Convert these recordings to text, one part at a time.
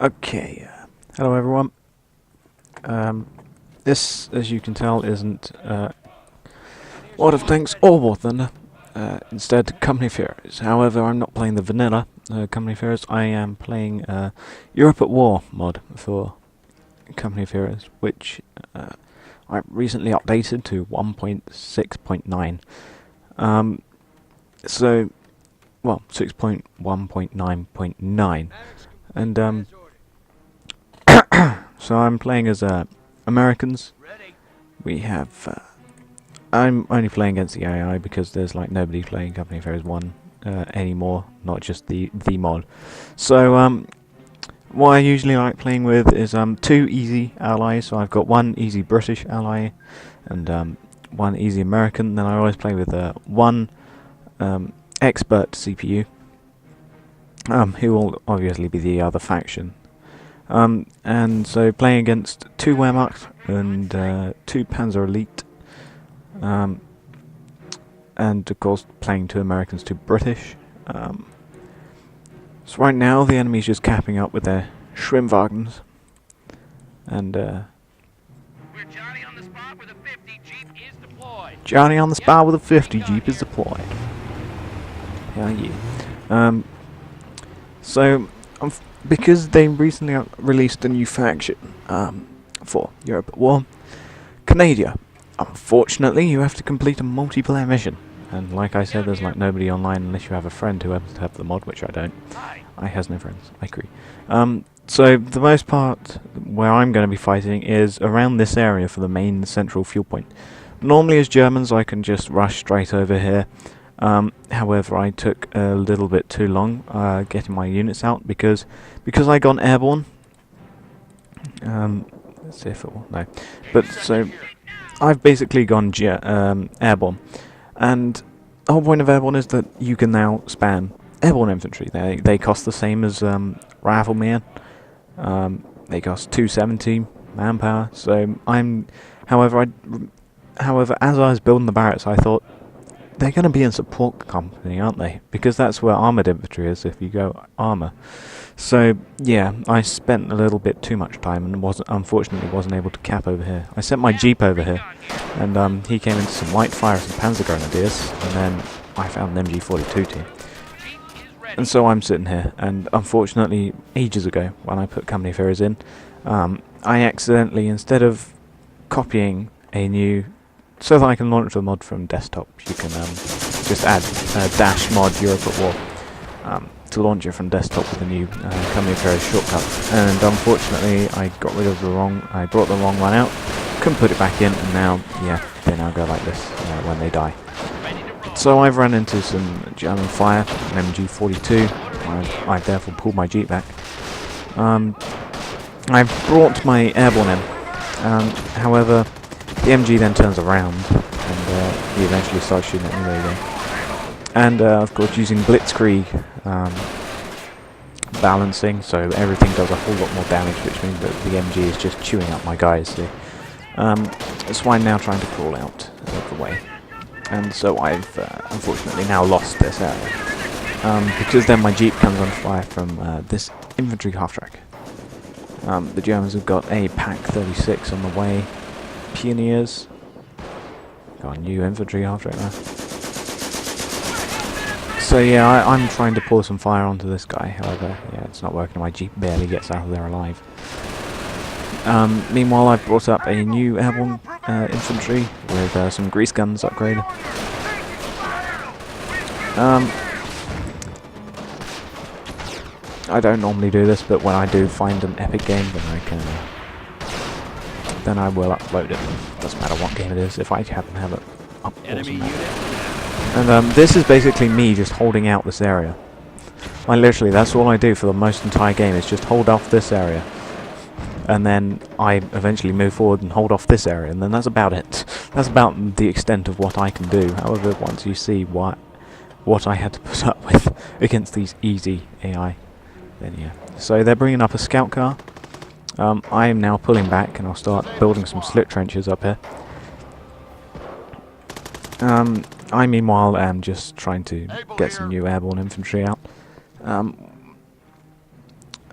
Okay, hello everyone. This, as you can tell, isn't World of Tanks or War Thunder. Instead, Company of Heroes. However, I'm not playing the vanilla Company of Heroes. I am playing Europe at War mod for Company of Heroes, which I recently updated to 1.6.9. Well, 6.1.9.9, and so I'm playing as Americans. We have. I'm only playing against the AI because there's like nobody playing Company of Heroes 1 anymore, not just the mod. So what I usually like playing with is two easy allies. So I've got one easy British ally and one easy American. Then I always play with one expert CPU, who will obviously be the other faction. And so playing against two Wehrmacht and two Panzer Elite, and of course playing two Americans, two British. So right now the enemy's just capping up with their Schwimmwagens, and Johnny on the spot with a 50 Jeep is deployed. Johnny on the spot with a 50 Jeep is deployed. Hell yeah. So because they recently released a new faction for Europe at War, Canada. Unfortunately, you have to complete a multiplayer mission, and like I said, there's like nobody online unless you have a friend who happens to have the mod, which I don't. I has no friends. I agree. So the most part where I'm going to be fighting is around this area for the main central fuel point. Normally, as Germans, I can just rush straight over here. However, I took a little bit too long getting my units out because I gone airborne. Let's see if it will. No, but so I've basically gone airborne, and the whole point of airborne is that you can now spam airborne infantry. They cost the same as riflemen. They cost 270 manpower. So however, as I was building the barracks, I thought, they're going to be in support company, aren't they? Because that's where armoured infantry is if you go armour. So, yeah, I spent a little bit too much time and unfortunately wasn't able to cap over here. I sent my Jeep over here, and he came into some light fire, some Panzer Grenadiers, and then I found an MG42 team. And so I'm sitting here, and unfortunately, ages ago, when I put Company of Heroes in, I accidentally, instead of copying a new... So that I can launch the mod from desktop, you can just add dash mod Europe at War to launch it from desktop with a new Company of Heroes shortcut. And unfortunately, I got rid of I brought the wrong one out, couldn't put it back in, and now, yeah, they now go like this when they die. So I've run into some German fire, an MG42. I've therefore pulled my Jeep back. I've brought my airborne in, however, the MG then turns around, and he eventually starts shooting at me there again. And of course using blitzkrieg balancing, so everything does a whole lot more damage, which means that the MG is just chewing up my guys. So, that's why I'm now trying to crawl out of the way. And so I've unfortunately now lost this area, because then my Jeep comes on fire from this infantry half-track. The Germans have got a Pack 36 on the way. Pioneers. Got a new infantry half-track now. So yeah, I'm trying to pour some fire onto this guy, however, yeah, it's not working. My Jeep barely gets out of there alive. Meanwhile, I've brought up a new airborne infantry with some grease guns upgraded. I don't normally do this, but when I do find an epic game, then I will upload it. Doesn't matter what game it is, if I happen to have it up. And this is basically me just holding out this area. Literally, that's all I do for the most entire game, is just hold off this area. And then I eventually move forward and hold off this area, and then that's about it. That's about the extent of what I can do. However, once you see what I had to put up with against these easy AI, then yeah. So they're bringing up a scout car. I am now pulling back, and I'll start building some slit trenches up here. I meanwhile am just trying to get some new airborne infantry out.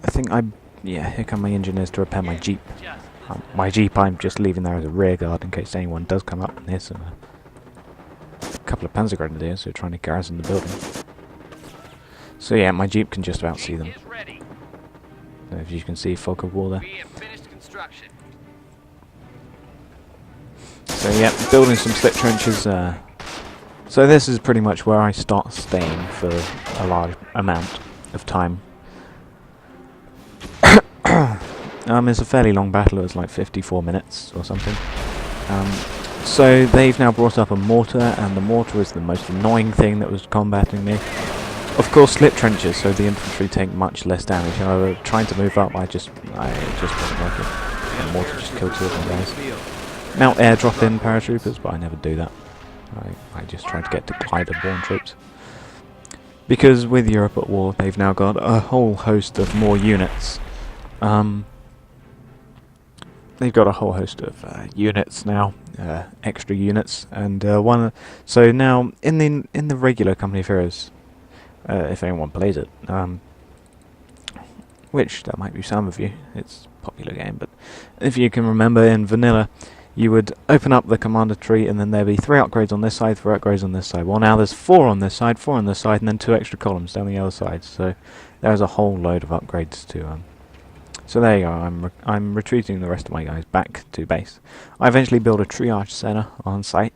I think I yeah, here come my engineers to repair my Jeep. My Jeep I'm just leaving there as a rear guard in case anyone does come up. And here's some, a couple of Panzer Grenadiers who are trying to garrison the building. So yeah, my Jeep can just about see them. If you can see fog of war there. So yeah, building some slip trenches. So this is pretty much where I start staying for a large amount of time. It's a fairly long battle. It was like 54 minutes or something. So they've now brought up a mortar, and the mortar is the most annoying thing that was combating me. Of course, slip trenches, so the infantry take much less damage. However, trying to move up, I just wasn't working. The mortar just killed 2 of them guys. Now airdrop in paratroopers, but I never do that. I just try to get to glider-borne troops. Because with Europe at war, they've now got a whole host of more units. They've got a whole host of units now, extra units, and so now in the regular Company of Heroes, if anyone plays it, which there might be some of you, it's a popular game, but if you can remember in vanilla, you would open up the commander tree and then there'd be 3 upgrades on this side, 3 upgrades on this side. Well, now there's 4 on this side, 4 on this side, and then 2 extra columns down the other side, so there's a whole load of upgrades to so there you go, I'm retreating the rest of my guys back to base. I eventually build a triage center on site.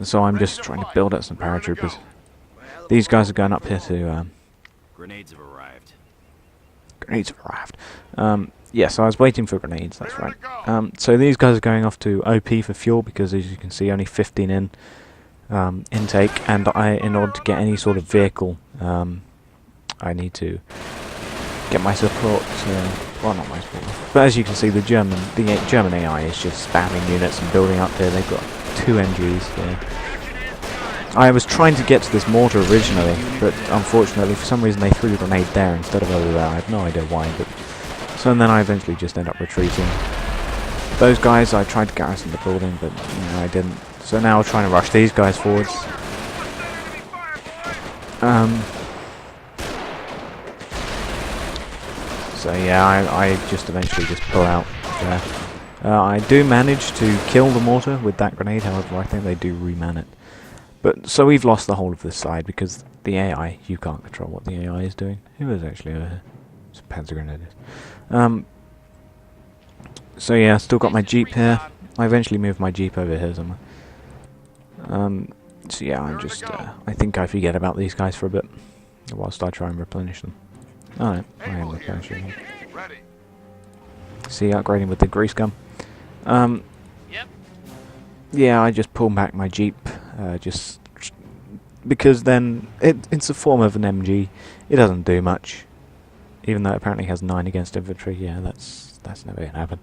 So I'm just trying to build up some paratroopers. These guys are going up here to... Grenades have arrived. Grenades have arrived. Yeah, so I was waiting for grenades, that's right. So these guys are going off to OP for fuel because, as you can see, only 15 in intake, and in order to get any sort of vehicle, I need to get my support, well, not my support, but as you can see, the German AI is just spamming units and building up here. They've got 2 MGs here. I was trying to get to this mortar originally, but unfortunately, for some reason, they threw the grenade there instead of over there. I have no idea why, but so then I eventually just end up retreating. Those guys, I tried to garrison the building, but I didn't. So now I'm trying to rush these guys forwards. So yeah, I just eventually just pull out there. I do manage to kill the mortar with that grenade, however I think they do reman it. But so we've lost the whole of this side because the AI, you can't control what the AI is doing. Who is actually over here? It's a Panzer Grenadiers. So yeah, still got my Jeep here. I eventually moved my Jeep over here somewhere. So yeah, I'm just, I think I forget about these guys for a bit whilst I try and replenish them. Oh no, I am replenishing them. See, upgrading with the grease gun. Yeah, I just pull back my Jeep, just because then it's a form of an MG. It doesn't do much, even though it apparently has 9 against infantry. Yeah, that's never gonna happen.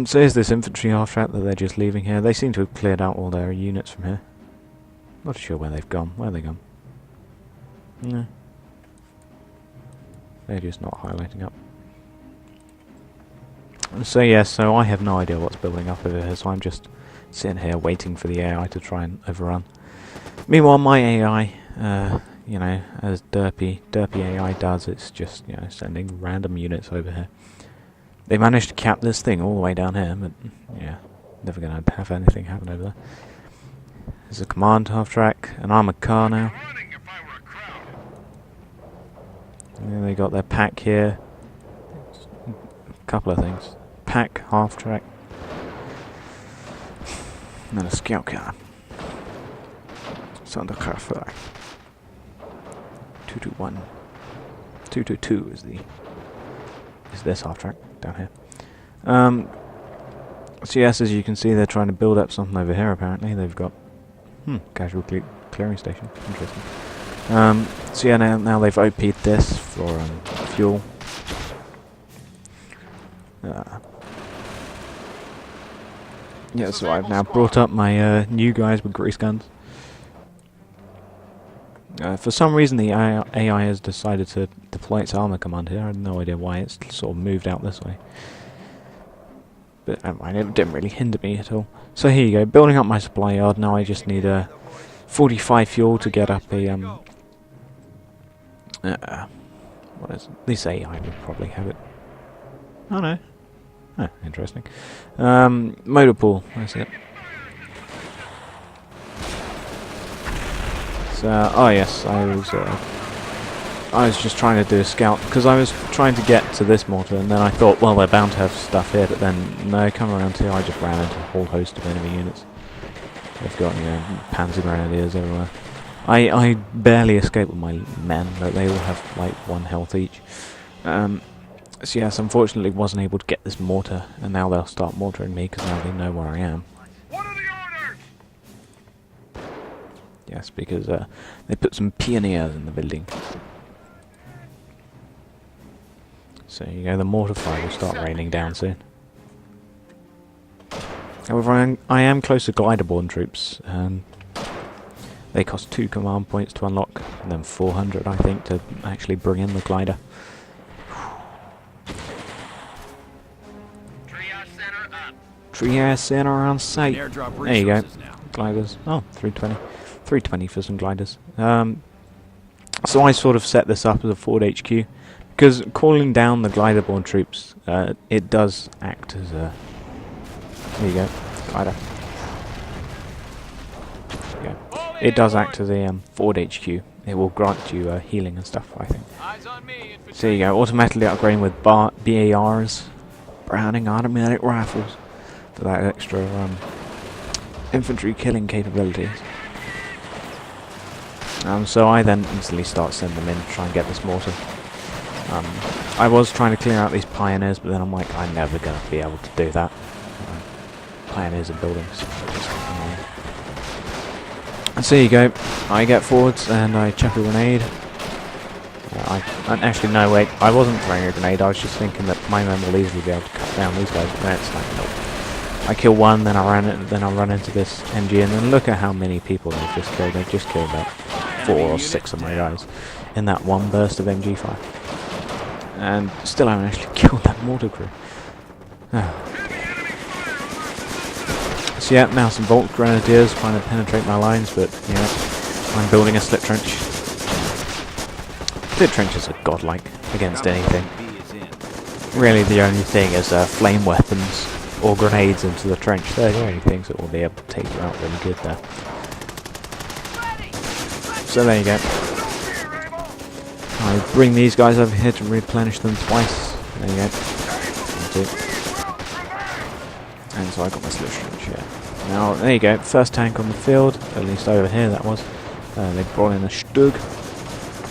So here's this infantry half-track that they're just leaving here. They seem to have cleared out all their units from here. Not sure where they've gone. Where have they gone? No. They're just not highlighting up. So yeah, so I have no idea what's building up over here, so I'm just sitting here waiting for the AI to try and overrun. Meanwhile, my AI, you know, as derpy AI does, it's just, you know, sending random units over here. They managed to cap this thing all the way down here, but yeah, never gonna have anything happen over there. There's a command half-track, an armoured car now. Yeah, they got their pack here. A couple of things. Pack, half-track. And then a scout car. Sonderkraftwerk. 221. 222 is this half-track down here. So yes, as you can see, they're trying to build up something over here. Apparently, they've got casual clearing station. Interesting. So yeah, now they've OP'd this for fuel. Yeah, so I've now brought up my new guys with grease guns. For some reason, the AI has decided to deploy its armor command here. I have no idea why. It's sort of moved out this way. But it didn't really hinder me at all. So here you go, building up my supply yard. Now I just need 45 fuel to get up What is it? This AI would probably have it. Oh no. Oh, interesting. Motor pool, that's it. So, oh yes, I was just trying to do a scout, because I was trying to get to this mortar, and then I thought, well, they're bound to have stuff here, but then, no, come around here, I just ran into a whole host of enemy units. They've got, Panzer Grenadiers everywhere. I barely escaped with my men, but they all have, like, 1 health each. So yes, unfortunately wasn't able to get this mortar, and now they'll start mortaring me, because now they know where I am. What are the orders? Yes, because they put some pioneers in the building. So you go, the mortar fire will start raining down soon. However, I am close to glider-borne troops. They cost 2 command points to unlock, and then 400, I think, to actually bring in the glider. Triage center up. Triage center on site. Airdrop There you go. resources now. Gliders. Oh, 320. 320 for some gliders. So I sort of set this up as a forward HQ. Because calling down the glider-borne troops, it does act as a... There you go, glider. There you go. It does act as a forward HQ. It will grant you healing and stuff, I think. Eyes on me. So there you go, automatically upgrading with BARs, Browning automatic rifles, for that extra infantry killing capabilities. So I then instantly start sending them in to try and get this mortar. I was trying to clear out these pioneers, but then I'm like, I'm never going to be able to do that. Pioneers and buildings. And so you go, I get forwards and I chuck a grenade. Actually, no, wait, I wasn't throwing a grenade, I was just thinking that my men will easily be able to cut down these guys, but then it's like, nope. I kill one, then I run into this MG, and then look at how many people they've just killed. They've just killed about 4 or 6 of my guys in that one burst of MG fire. And still haven't actually killed that mortar crew. So yeah, now some Volt Grenadiers trying to penetrate my lines, but I'm building a slip trench. Slip trenches are godlike against anything. Really the only thing is flame weapons or grenades into the trench. They're the only things that will be able to take you out really good there. So there you go. I bring these guys over here to replenish them twice. There you go. 1, 2. And so I got my slip trench here. Now, there you go. First tank on the field. At least over here that was. They brought in a Stug.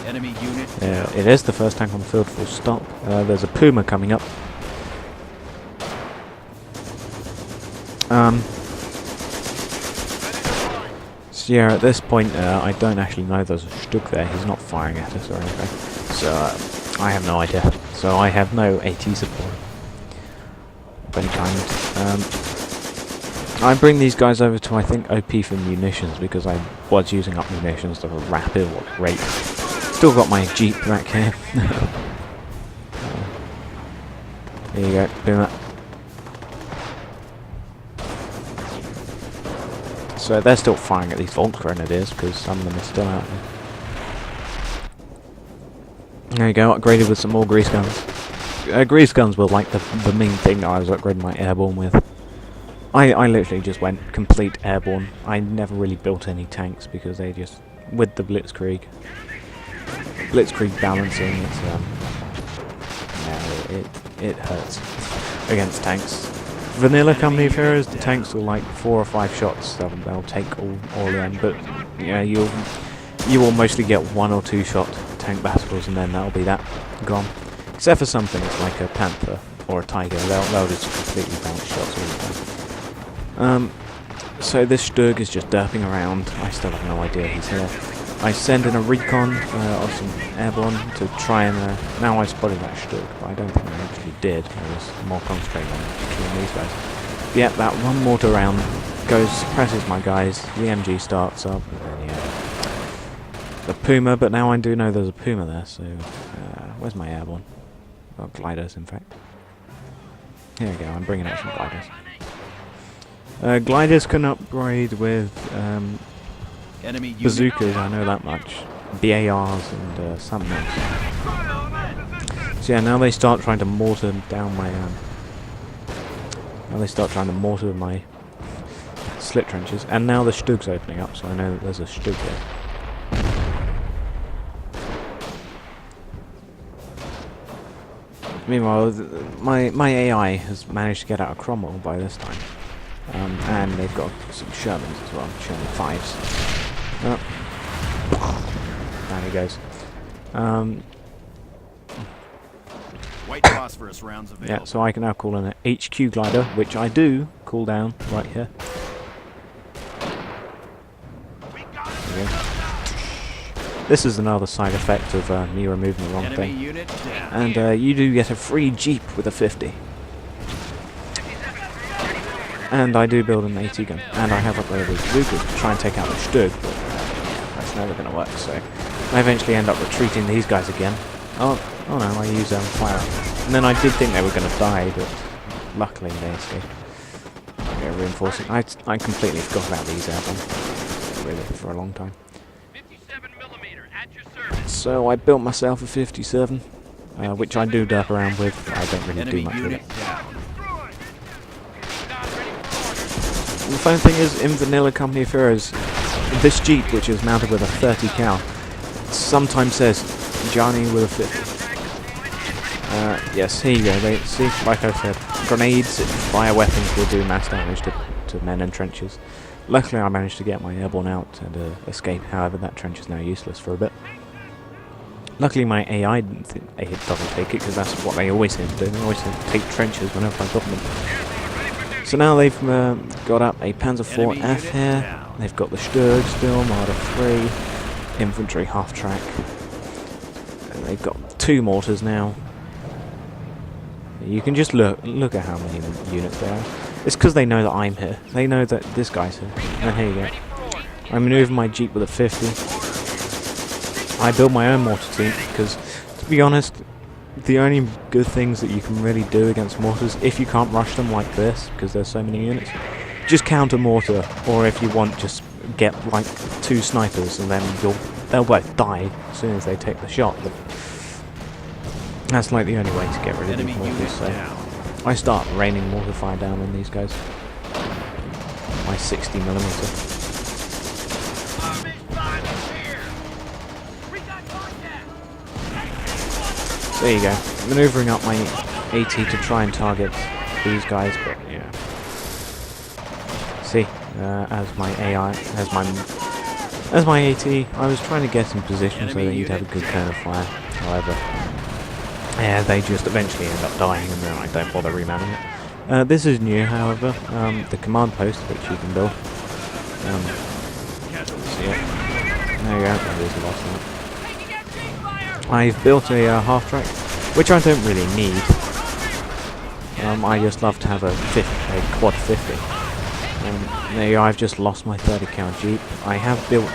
Enemy unit. It is the first tank on the field, full stop. There's a Puma coming up. So yeah, at this point, I don't actually know there's a Stug there. He's not firing at us or anything. So, I have no idea. So I have no AT support of any kind. I bring these guys over to, I think, OP for munitions, because I was using up munitions at a rapid rate. Still got my Jeep back here. There you go, doing that. So they're still firing at these Volt Grenadiers, because some of them are still out there. There you go, upgraded with some more grease guns. Grease guns were like the main thing that I was upgrading my airborne with. I literally just went complete airborne. I never really built any tanks, because they just, with the Blitzkrieg balancing, it's it hurts against tanks. Vanilla Company of Heroes, the tanks will like 4 or 5 shots. They'll take all of them, but you will mostly get 1 or 2 shot tank battles, and then that'll be that gone. Except for some things like a Panther or a Tiger, they'll just completely bounce shots all the time. So this Stug is just derping around. I still have no idea he's here. I send in a recon of some airborne to try and... now I spotted that Stug, but I don't think I actually did. I was more concentrating on killing these guys. But yeah, that one mortar round goes, suppresses my guys, the MG starts up, and then the Puma, but now I do know there's a Puma there, so... where's my airborne? Oh, gliders, in fact. Here we go, I'm bringing out some gliders. Gliders can upgrade with... Enemy unit bazookas, I know that much. BARs and something else. So yeah, now they start trying to mortar down my now they start trying to mortar my slit trenches, and now the Stug's opening up, so I know that there's a Stug here. Meanwhile, my AI has managed to get out of Cromwell by this time, and they've got some Shermans as well, Sherman 5s. Oh. Down he goes. White phosphorus rounds available. Yeah, so I can now call in an HQ glider, which I do call down right here. There we go. This is another side effect of me removing the wrong Enemy thing. unit down. And you do get a free Jeep with a 50. And I do build an AT gun. And I have upgraded the bazooka to try and take out the Stug, but that's never going to work, so I eventually end up retreating these guys again. Oh no, I use fire. And then I did think they were going to die, but luckily they escaped. Okay, reinforcing. I completely forgot about these airborne, really, for a long time. 57mm at your service. So I built myself a 57, which I do derp around with, but I don't really do Enemy much with it. unit down. And the funny thing is, in vanilla Company of Heroes, this Jeep, which is mounted with a 30 cal, sometimes says Johnny with a 50. Yes, here you go. They see, like I said, grenades, fire weapons will do mass damage to men in trenches. Luckily, I managed to get my airborne out and escape. However, that trench is now useless for a bit. Luckily, my AI doesn't take it, because that's what they always seem to do. They always seem to take trenches whenever I build them. So now they've got up a Panzer IV-F here. They've got the Stug still, Marder 3, infantry half-track. And they've got 2 mortars now. You can just look at how many units there are. It's because they know that I'm here. They know that this guy's here. And here you go. I maneuver my Jeep with a 50. I build my own mortar team because, to be honest, the only good things that you can really do against mortars, if you can't rush them like this, because there's so many units, just counter mortar, or if you want, just get like 2 snipers, and then they'll both die as soon as they take the shot. But that's like the only way to get rid of these mortars. So I start raining mortar fire down on these guys. My 60mm. So there you go. Maneuvering up my AT to try and target these guys, but yeah. See, as my AI, as my AT, I was trying to get in position so that you'd have a good cone of fire. However, yeah, they just eventually end up dying, and then I don't bother remounting it. This is new, however, the command post, which you can build. So yeah, there you go, I just lost that. I've built a half-track, which I don't really need. I just love to have a quad 50. There you go, I've just lost my 30 cal Jeep. I have built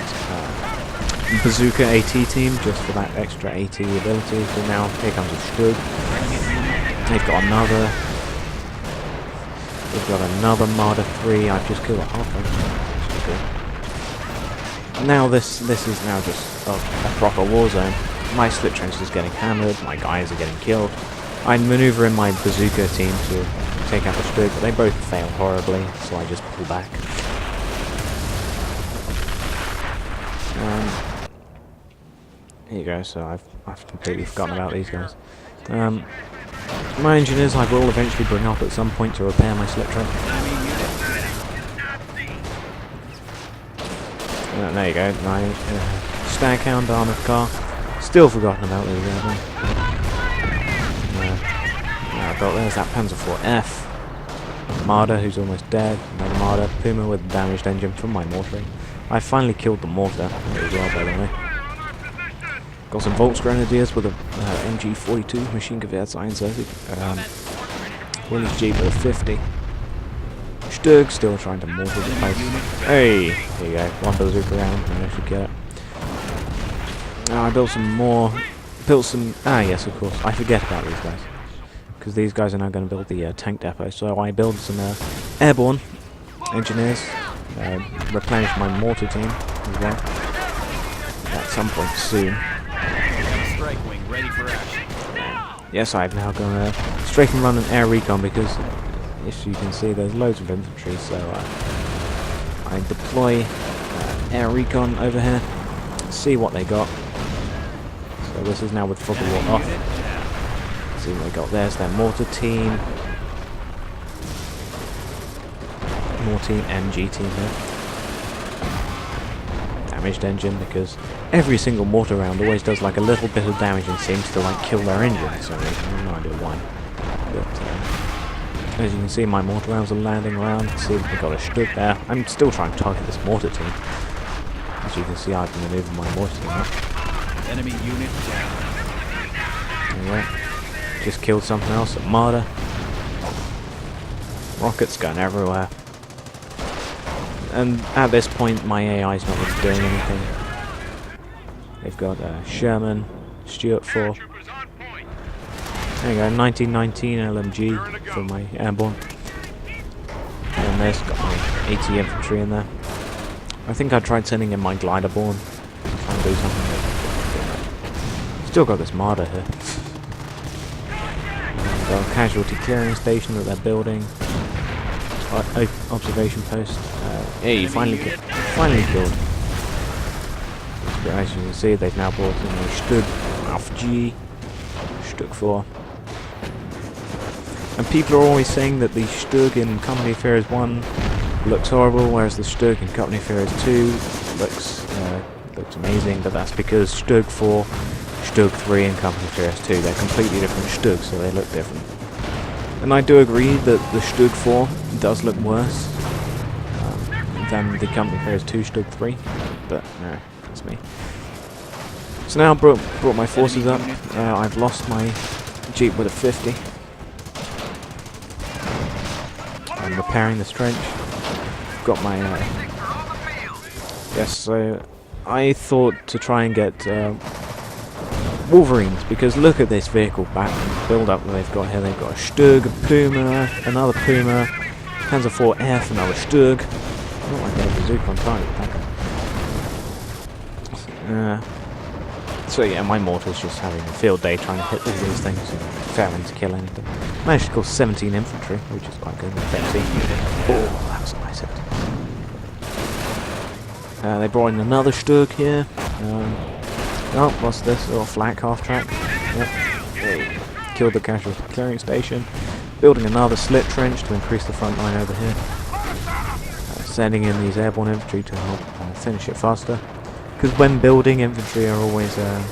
bazooka AT team just for that extra AT ability. So now here comes a Stug. They've got another Marder 3. I've just killed a half-track. Now this is now just a proper war zone. My slit trench is getting hammered, my guys are getting killed. I maneuver in my bazooka team to take out the Stug, but they both fail horribly, so I just pull back. Here you go, so I've completely forgotten about these guys. My engineers I will eventually bring up at some point to repair my slit trench. There you go, my Staghound armoured car. Still forgotten about these airborne. There's that Panzer IV-F. Marder, who's almost dead. Another Marder. Puma with a damaged engine from my mortaring. I finally killed the mortar as well, by the way. Got some Volksgrenadiers with a MG42 machine gewehr inserted. Willie's Jeep with a 50. Stug still trying to mortar the place. Hey! There you go. One bazooka round, and I should get it. I built some more. Yes, of course. I forget about these guys, because these guys are now going to build the tank depot. So I built some airborne engineers. Replenish my mortar team as well. That's some point soon. Strike wing ready for action. Yes, I've now gone straight and run an air recon because, as you can see, there's loads of infantry, so I deploy air recon over here, see what they got. So this is now with fog of war off. See what they got. There's their mortar team. MG team here. Damaged engine, because every single mortar round always does like a little bit of damage and seems to like kill their engine, so I have no idea why. But as you can see, my mortar rounds are landing around. See if we got a Stug there. I'm still trying to target this mortar team. As you can see, I've been maneuvering my mortar team up. Enemy unit down. Anyway, just killed something else at Marder. Rockets going everywhere. And at this point, my AI is not really doing anything. They've got Sherman, Stuart 4. There you go, 1919 LMG for my airborne. And there's got my 80 infantry in there. I think I tried sending in my gliderborne to try and do something. Still got this Marder here. Got a casualty clearing station that they're building. Observation post. Yeah, you finally killed. But as you can see, they've now brought in a Stug Alpha G, Stug 4. And people are always saying that the Stug in Company Affairs 1 looks horrible, whereas the Stug in Company Affairs 2 looks amazing, but that's because Stug 4, Stug 3 and Company Affairs 2, they're completely different Stugs, so they look different. And I do agree that the Stug 4 does look worse than the Company Affairs 2 Stug 3, but no, that's me. So now I brought my forces up. I've lost my Jeep with a 50. I'm repairing this trench. Got my yes, so I thought to try and get Wolverines, because look at this vehicle build up that they've got here. They've got a Stug, a Puma, another Puma, Panzer IV-F, another Stug. Not like they have a Zoop on target. So yeah, my mortar's just having a field day trying to hit all these things and failing to kill anything. Managed to kill 17 infantry, which is quite good. Oh, that was a nice hit. They brought in another Stug here. Oh, what's this? Oh, flak half track. Yep. Killed the casualty clearing station. Building another slit trench to increase the front line over here. Sending in these airborne infantry to help finish it faster. Because when building, infantry are always a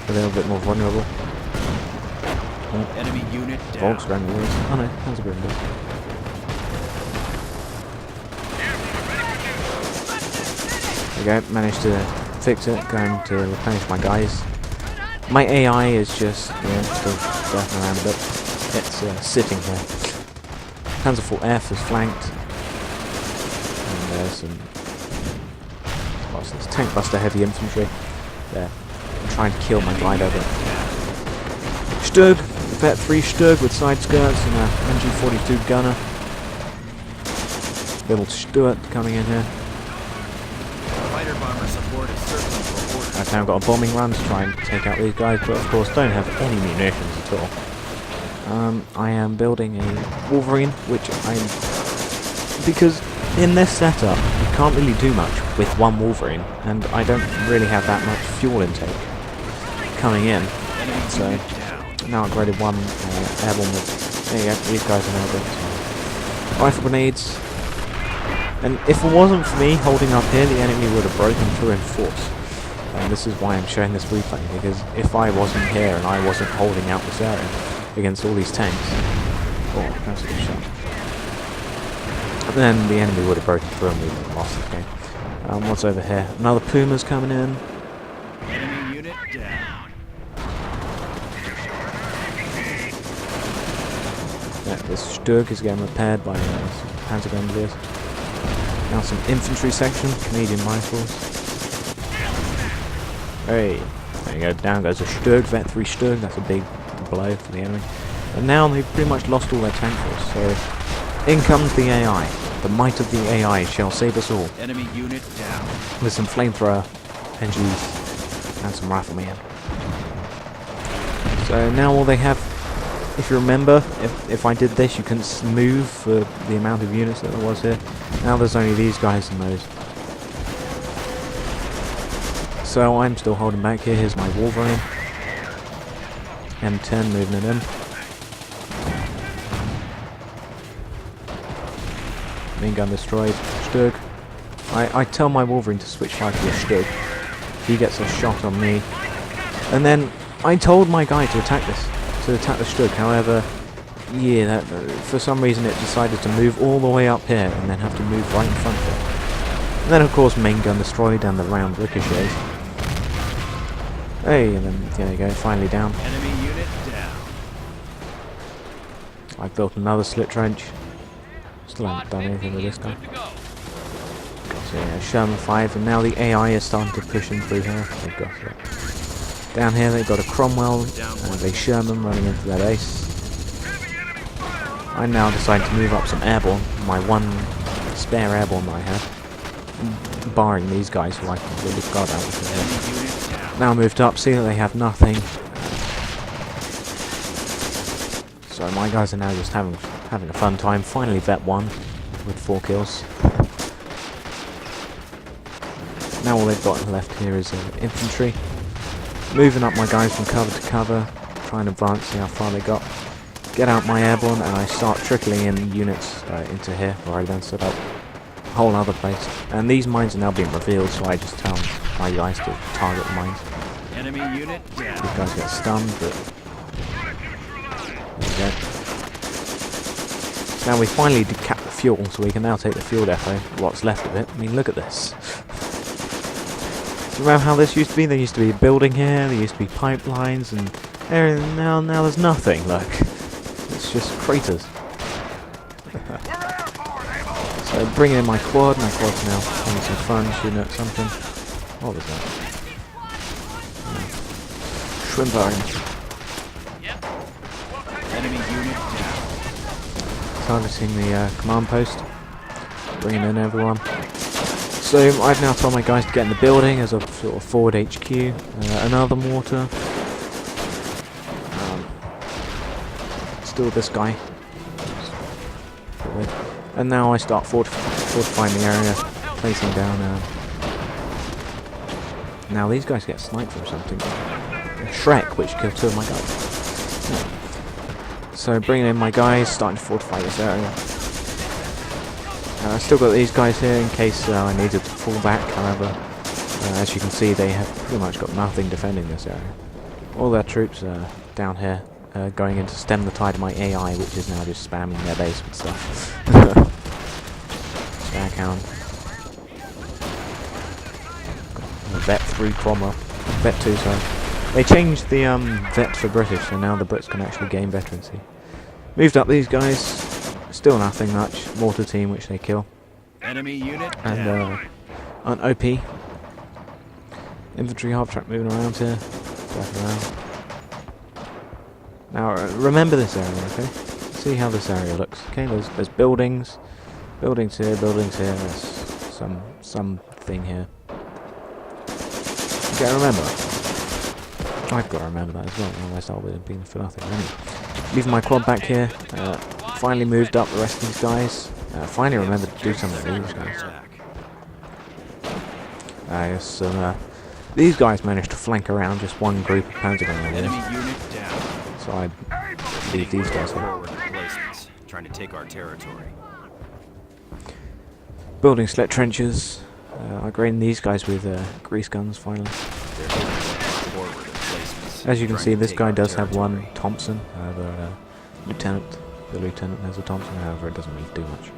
little bit more vulnerable. Enemy unit down. Volkswagen wheels. Oh no, that's a good one. There we go, managed to fix it, going to replenish my guys. My AI is just, still surfing around a bit. It's sitting here. Panzer IV-F is flanked. And there's some... what's this? Tank Buster heavy infantry. There. I'm trying to kill my glider, but... Stug! Vet 3 Stug with side skirts and a MG42 gunner. Little Stuart coming in here. Fighter bomber support is certainly rewarded. I've now got a bombing run to try and take out these guys, but of course don't have any munitions at all. I am building a Wolverine, which because in this setup you can't really do much with one Wolverine, and I don't really have that much fuel intake coming in. So now I've graded one airborne with, there you go, these guys are now built. Rifle grenades. And if it wasn't for me holding up here, the enemy would have broken through in force. And this is why I'm showing this replay, because if I wasn't here and I wasn't holding out this area against all these tanks, oh, that's a good shot. Then the enemy would have broken through and we would have lost the game. What's over here? Another Puma's coming in. Enemy unit down. Yeah, this Stug is getting repaired by some Panzer Grenadiers. Now some infantry section, Canadian rifles. Hey, there you go, down goes a Stug, Vet 3 Stug, that's a big blow for the enemy. And now they've pretty much lost all their tank force, so in comes the AI. The might of the AI shall save us all. Enemy unit down. With some flamethrower NGs and some riflemen. So now all they have, if you remember, if I did this, you couldn't move for the amount of units that there was here. Now there's only these guys and those. So I'm still holding back here. Here's my Wolverine. M10 moving it in. Main gun destroyed. Stug. I tell my Wolverine to switch fire to the Stug. He gets a shot on me. And then I told my guy to attack the Stug. However, yeah, that, for some reason it decided to move all the way up here and then have to move right in front of it. And then of course main gun destroyed and the round ricochets. Hey, and then there you go, finally down. Enemy unit down. I built another slit trench. Still haven't done anything with this guy. So yeah, Sherman 5, and now the AI is starting to push in through here. They've got it. Down here they've got a Cromwell and a Sherman running into their base. I now decide to move up some airborne, my one spare airborne that I had. Barring these guys who I completely forgot about. Now moved up, see that they have nothing. So my guys are now just having a fun time. Finally vet 1 with 4 kills. Now all they've got left here is infantry. Moving up my guys from cover to cover, trying to advance, see how far they got. Get out my airborne and I start trickling in units into here where I then set up a whole other place. And these mines are now being revealed, so I just tell my guys to target the mines. Enemy unit down. These guys get stunned, but there we go. Now we finally decap the fuel, so we can now take the fuel depot, what's left of it. I mean, look at this. Do you remember how this used to be? There used to be a building here, there used to be pipelines, and everything. Now there's nothing, look. It's just craters. So bringing in my quad, quad's now having some fun, shooting at something. What was that? Shrimp iron. Enemy unit down. Targeting the command post. Bringing in everyone. So I've now told my guys to get in the building as a sort of forward HQ. Another mortar. Still this guy. And now I start fortifying the area, placing down. Now these guys get sniped from something. Shrek, which killed 2 of my guys. Yeah. So bringing in my guys, starting to fortify this area. I've still got these guys here in case I needed to fall back. However, as you can see, they have pretty much got nothing defending this area. All their troops are down here, going in to stem the tide of my AI, which is now just spamming their base with stuff. Staghound. Vet 3 Cromwell. Vet 2, sorry. They changed the vet for British, so now the Brits can actually gain veterancy. Moved up these guys. Still nothing much. Mortar team, which they kill. Enemy unit And an OP. Infantry half track moving around here. Back around. Now remember this area, okay? See how this area looks. Okay, there's buildings, buildings here. There's something here. You gotta remember. I've got to remember that as well. Otherwise, I'll be being for nothing. Anyway, leaving my quad back here. Finally moved up the rest of these guys. Finally remembered to do something with these guys. Yes, these guys managed to flank around just one group of Panzer Enemy unit down. So I leave these guys here. Forward replacements, trying to take our territory. Building slit trenches. Upgrading these guys with grease guns finally. Forward replacements, As you can trying see, to this take guy our does have territory. one Thompson. However, lieutenant. The lieutenant has a Thompson. However, it doesn't really do much.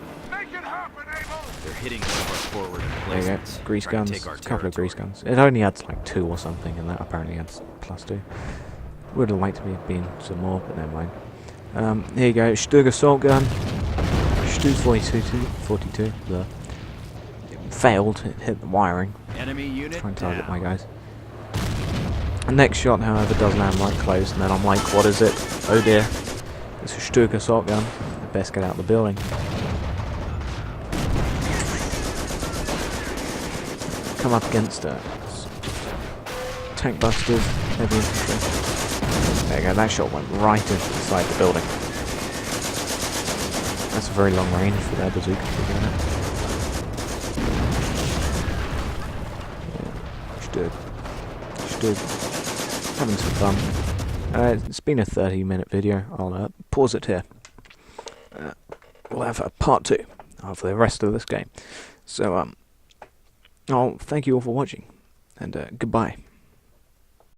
They're hitting one of our forward There you go. replacements. Grease trying to guns. take our A couple of grease territory. guns. It only adds like 2 or something, and that apparently adds +2. Would have liked to be been some more, but never mind. Here you go. Stug assault gun. Stug 42. Bleh. Failed. It hit the wiring. Enemy unit Trying to target down. my guys. The next shot, however, does land right close, and then I'm like, what is it? Oh dear. It's a Stug assault gun. I best get out of the building. Come up against tank busters, heavy infantry. There you go, that shot went right into the side of the building. That's a very long range for their bazooka to be doing it. Yeah, stood. Having some fun. It's been a 30-minute video. I'll pause it here. We'll have a part 2 of the rest of this game. So, I'll thank you all for watching, and goodbye.